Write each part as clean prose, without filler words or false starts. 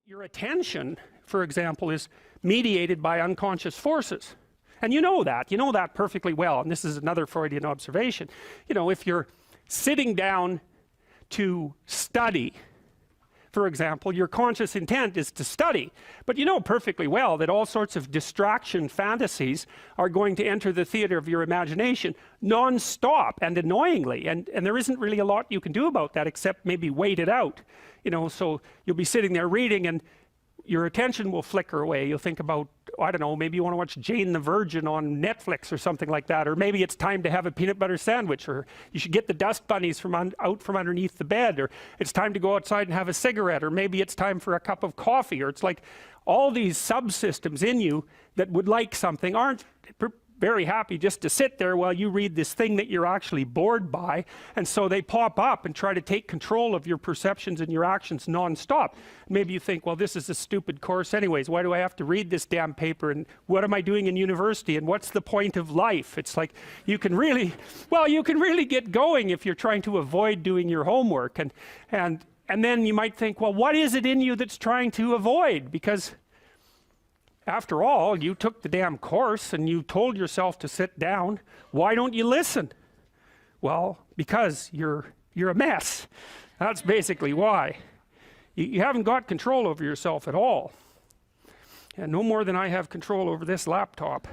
Your attention, for example, is mediated by unconscious forces. And you know that perfectly well. And this is another Freudian observation. You know, if you're sitting down to study, for example, your conscious intent is to study. But you know perfectly well that all sorts of distraction fantasies are going to enter the theater of your imagination non-stop and annoyingly. And there isn't really a lot you can do about that except maybe wait it out. You know, so you'll be sitting there reading and your attention will flicker away. You'll think about, I don't know, maybe you want to watch Jane the Virgin on Netflix or something like that, or maybe it's time to have a peanut butter sandwich, or you should get the dust bunnies out from underneath the bed, or it's time to go outside and have a cigarette, or maybe it's time for a cup of coffee. Or it's like all these subsystems in you that would like something aren't very happy just to sit there while you read this thing that you're actually bored by, and so they pop up and try to take control of your perceptions and your actions non-stop. Maybe you think, well, this is a stupid course anyways, why do I have to read this damn paper, and what am I doing in university, and what's the point of life? It's like you can really get going if you're trying to avoid doing your homework, and then you might think, well, what is it in you that's trying to avoid? Because after all, you took the damn course and you told yourself to sit down. Why don't you listen? Well, because you're a mess. That's basically why. You haven't got control over yourself at all. And no more than I have control over this laptop.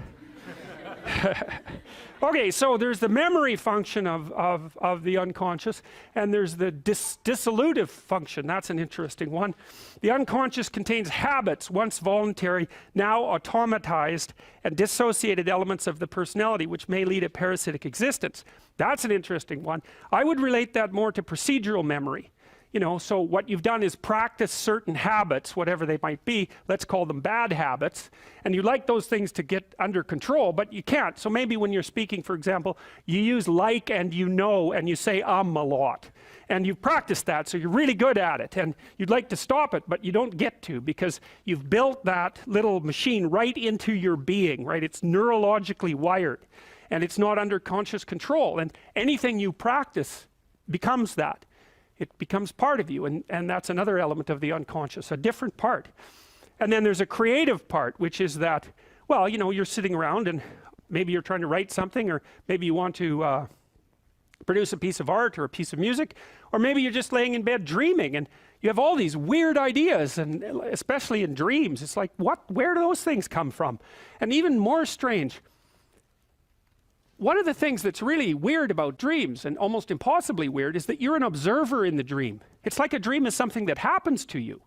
Okay, so there's the memory function of the unconscious, and there's the dissolutive function. That's an interesting one. The unconscious contains habits, once voluntary, now automatized, and dissociated elements of the personality, which may lead a parasitic existence. That's an interesting one. I would relate that more to procedural memory. You know, so what you've done is practice certain habits, whatever they might be. Let's call them bad habits. And you like those things to get under control, but you can't. So maybe when you're speaking, for example, you use like and you know, and you say a lot. And you've practiced that, so you're really good at it. And you'd like to stop it, but you don't get to, because you've built that little machine right into your being, right? It's neurologically wired, and it's not under conscious control. And anything you practice becomes that. It becomes part of you, and that's another element of the unconscious, a different part. And then there's a creative part, which is that, well, you know, you're sitting around and maybe you're trying to write something, or maybe you want to produce a piece of art or a piece of music, or maybe you're just laying in bed dreaming and you have all these weird ideas, and especially in dreams, it's like, where do those things come from? And even more strange, one of the things that's really weird about dreams, and almost impossibly weird, is that you're an observer in the dream. It's like a dream is something that happens to you.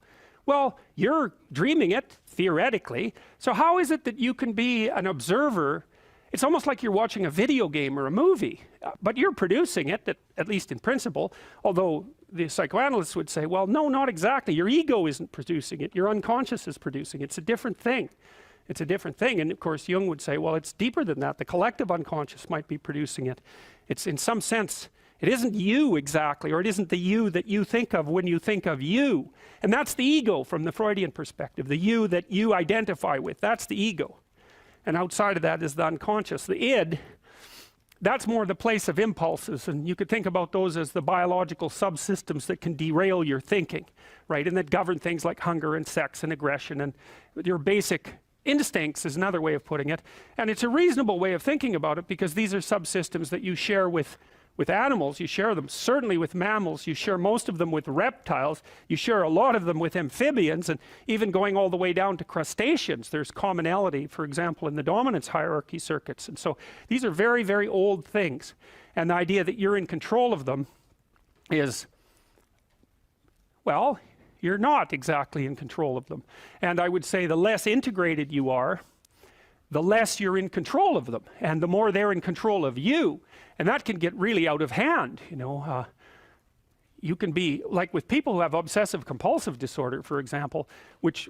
Well, you're dreaming it, theoretically, so how is it that you can be an observer? It's almost like you're watching a video game or a movie, but you're producing it, at least in principle, although the psychoanalysts would say, well, no, not exactly. Your ego isn't producing it, your unconscious is producing it. It's a different thing. It's a different thing. And of course Jung would say, well, it's deeper than that. The collective unconscious might be producing it. It's, in some sense, it isn't you exactly, or it isn't the you that you think of when you think of you. And that's the ego from the Freudian perspective, the you that you identify with. That's the ego. And outside of that is the unconscious. The id, that's more the place of impulses, and you could think about those as the biological subsystems that can derail your thinking, right? And that govern things like hunger and sex and aggression, and your basic instincts is another way of putting it. And it's a reasonable way of thinking about it, because these are subsystems that you share with animals. You share them certainly with mammals, you share most of them with reptiles, you share a lot of them with amphibians, and even going all the way down to crustaceans there's commonality, for example, in the dominance hierarchy circuits. And so these are very, very old things, and the idea that you're in control of them is, well, you're not exactly in control of them. And I would say the less integrated you are, the less you're in control of them, and the more they're in control of you. And that can get really out of hand, you know. You can be like with people who have obsessive compulsive disorder, for example, which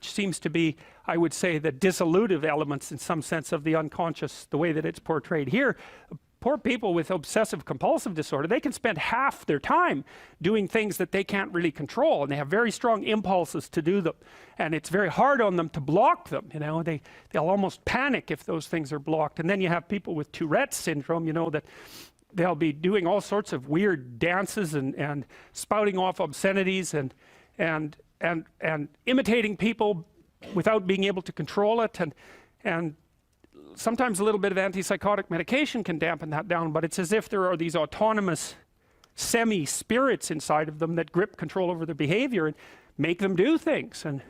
seems to be, I would say, the dissolutive elements in some sense of the unconscious, the way that it's portrayed here. Poor people with obsessive compulsive disorder, they can spend half their time doing things that they can't really control, and they have very strong impulses to do them, and it's very hard on them to block them. You know, they'll almost panic if those things are blocked. And then you have people with Tourette's syndrome, you know, that they'll be doing all sorts of weird dances and spouting off obscenities and and imitating people without being able to control it, and sometimes a little bit of antipsychotic medication can dampen that down, but it's as if there are these autonomous semi-spirits inside of them that grip control over their behavior and make them do things. And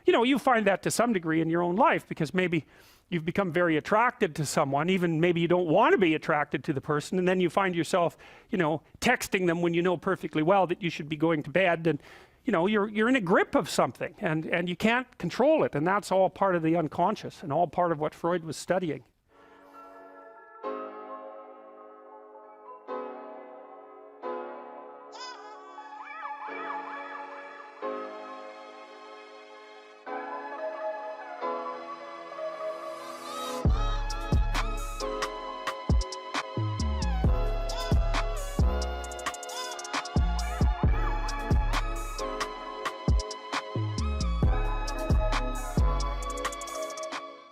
you know, you find that to some degree in your own life, because maybe you've become very attracted to someone, even maybe you don't want to be attracted to the person, and then you find yourself, you know, texting them when you know perfectly well that you should be going to bed, and you know, you're in a grip of something, and you can't control it, and that's all part of the unconscious and all part of what Freud was studying.